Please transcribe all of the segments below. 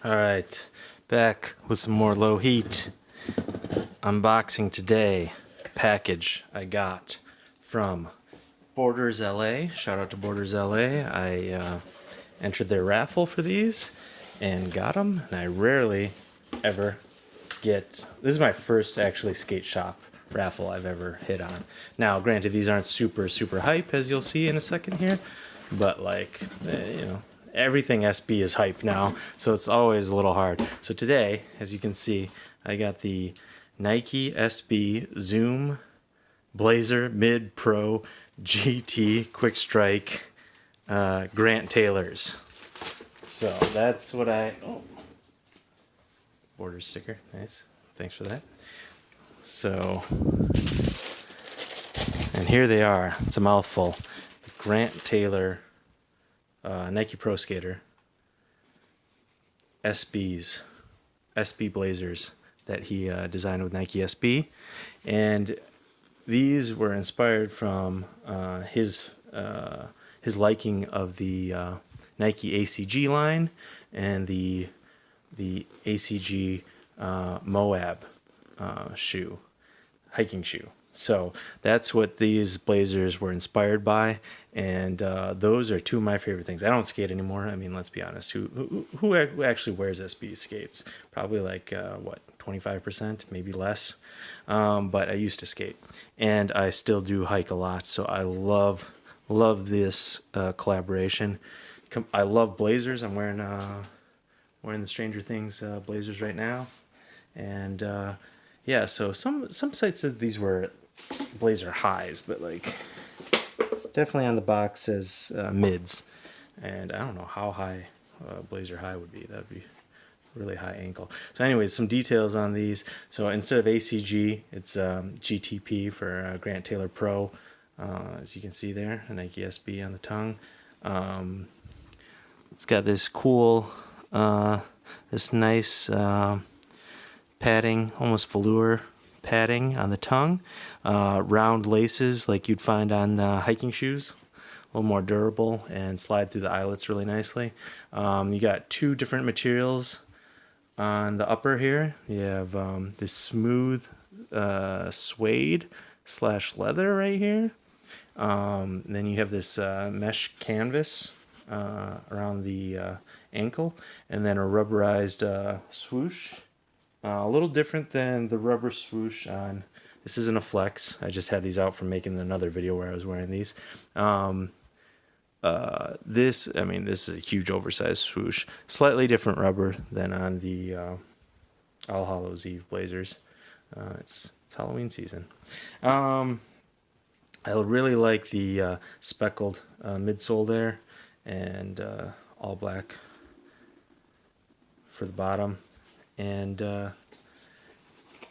Alright, back with some more Lowheat. Unboxing today. Package I got from Borders LA. Shout out to Borders LA. I entered their raffle for these and got them. And I rarely ever get. This is my first actually skate shop raffle I've ever hit on. Now, granted, these aren't super hype, as you'll see in a second here, but like, everything SB is hype now, so it's always a little hard. So today, as you can see, I got the Nike SB Zoom Blazer Mid Pro GT Quick Strike Grant Taylors. So that's what border sticker, nice. Thanks for that. So, and here they are. It's a mouthful. Grant Taylor Nike Pro Skater SB Blazers that he designed with Nike SB, and these were inspired from his liking of the Nike ACG line and the ACG Mowabb hiking shoe. So that's what these Blazers were inspired by, and those are two of my favorite things. I don't skate anymore. I mean, let's be honest. Who actually wears SB skates? Probably like 25%, maybe less. But I used to skate, and I still do hike a lot. So I love this collaboration. I love Blazers. I'm wearing the Stranger Things Blazers right now, and yeah. So some sites says these were Blazer highs, but like it's definitely on the box says mids, and I don't know how high Blazer high would be. That'd be really high ankle. So anyways, some details on these. So instead of ACG, it's GTP for Grant Taylor Pro, as you can see there, a Nike SB on the tongue. It's got this cool this nice padding, almost velour padding on the tongue, round laces like you'd find on hiking shoes, a little more durable and slide through the eyelets really nicely. You got two different materials on the upper here. You have this smooth suede / leather right here. Then you have this mesh canvas around the ankle, and then a rubberized swoosh. A little different than the rubber swoosh on. This isn't a flex. I just had these out from making another video where I was wearing these. This is a huge oversized swoosh. Slightly different rubber than on the All Hallows Eve Blazers. It's Halloween season. I really like the speckled midsole there, and all black for the bottom. And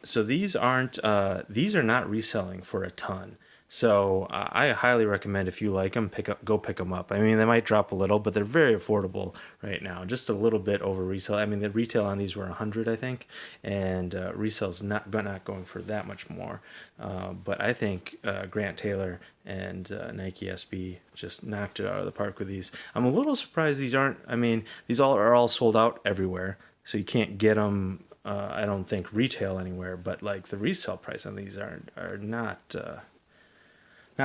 so these are not reselling for a ton. So I highly recommend, if you like them, go pick them up. I mean, they might drop a little, but they're very affordable right now. Just a little bit over resale. I mean, the retail on these were $100, I think, and resale's not going for that much more. But I think Grant Taylor and Nike SB just knocked it out of the park with these. I'm a little surprised these aren't. I mean, these are all sold out everywhere, so you can't get them. I don't think retail anywhere, but like the resale price on these are not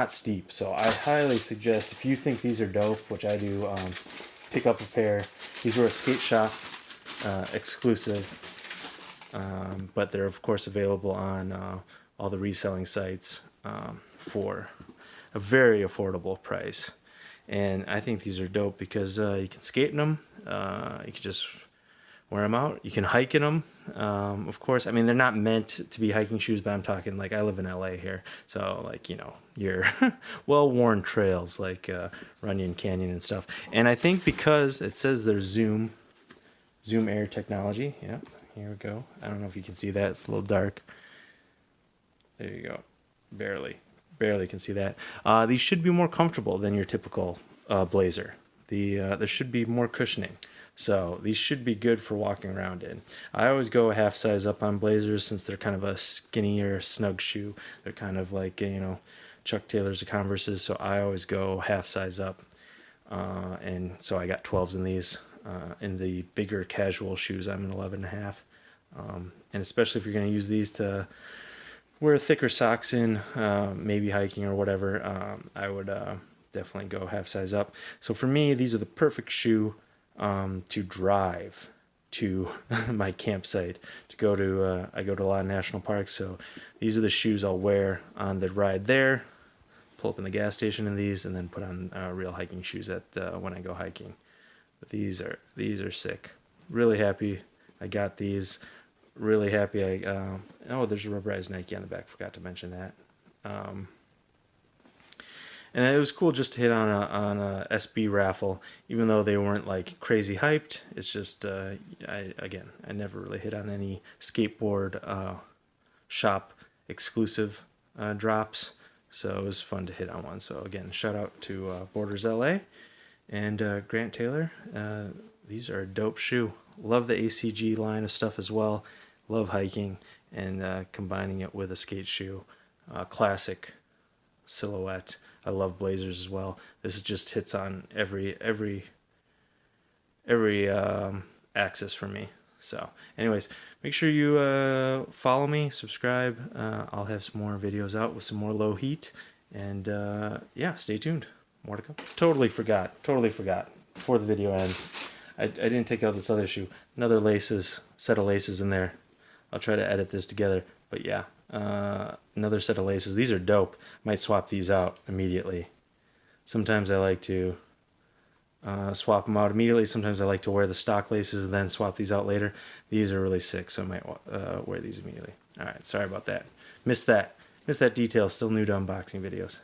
steep. So I highly suggest, if you think these are dope, which I do, pick up a pair. These were a skate shop exclusive, but they're of course available on all the reselling sites for a very affordable price. And I think these are dope because you can skate in them. You can just wear them out. You can hike in them. Of course, I mean, they're not meant to be hiking shoes, but I'm talking like, I live in LA here. So like, your well-worn trails like Runyon Canyon and stuff. And I think because it says they're Zoom Air technology. Yeah, here we go. I don't know if you can see that. It's a little dark. There you go. Barely can see that. These should be more comfortable than your typical Blazer. There should be more cushioning. So these should be good for walking around in. I always go a half size up on Blazers since they're kind of a skinnier, snug shoe. They're kind of like, Chuck Taylor's or Converses, so I always go half size up. And so I got 12s in these. in the bigger casual shoes. I'm an 11.5. And especially if you're going to use these to wear thicker socks in, maybe hiking or whatever, I would definitely go half size up. So for me, these are the perfect shoe to drive to my campsite. To go to, I go to a lot of national parks, so these are the shoes I'll wear on the ride there. Pull up in the gas station in these, and then put on real hiking shoes at when I go hiking. But these are sick. Really happy I got these. Really happy oh, there's a rubberized Nike on the back. Forgot to mention that. And it was cool just to hit on a SB raffle, even though they weren't like crazy hyped. It's just I never really hit on any skateboard shop exclusive drops, so it was fun to hit on one. So again, shout out to Borders LA and Grant Taylor. These are a dope shoe. Love the ACG line of stuff as well. Love hiking and combining it with a skate shoe. Classic silhouette. I love blazers as well. This just hits on every axis for me. So anyways, make sure you follow me, subscribe. I'll have some more videos out with some more Lowheat. And yeah, stay tuned. More to come. Totally forgot before the video ends. I didn't take out this other shoe. Another set of laces in there. I'll try to edit this together. But yeah, another set of laces. These are dope. Might swap these out immediately. Sometimes I like to swap them out immediately. Sometimes I like to wear the stock laces and then swap these out later. These are really sick, so I might wear these immediately. All right, sorry about that. Missed that detail. Still new to unboxing videos.